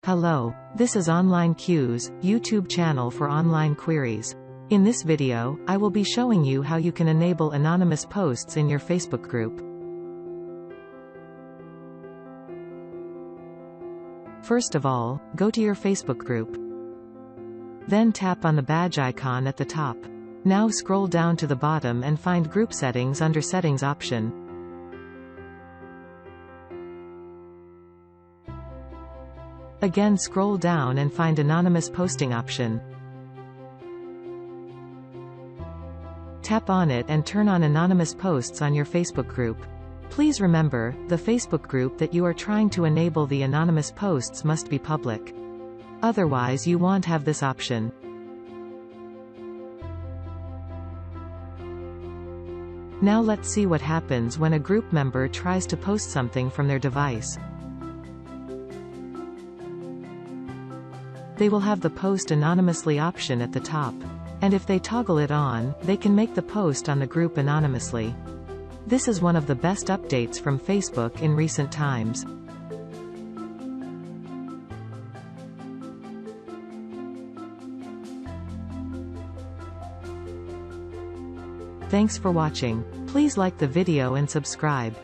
Hello, this is Online Q's YouTube channel for online queries. In this video, I will be showing you how you can enable anonymous posts in your Facebook group. First of all, go to your Facebook group. Then tap on the badge icon at the top. Now scroll down to the bottom and find Group Settings under Settings option. Again scroll down and find Anonymous Posting option. Tap on it and turn on anonymous posts on your Facebook group. Please remember, the Facebook group that you are trying to enable the anonymous posts must be public. Otherwise you won't have this option. Now let's see what happens when a group member tries to post something from their device. They will have the Post Anonymously option at the top. And if they toggle it on, they can make the post on the group anonymously. This is one of the best updates from Facebook in recent times. Thanks for watching. Please like the video and subscribe.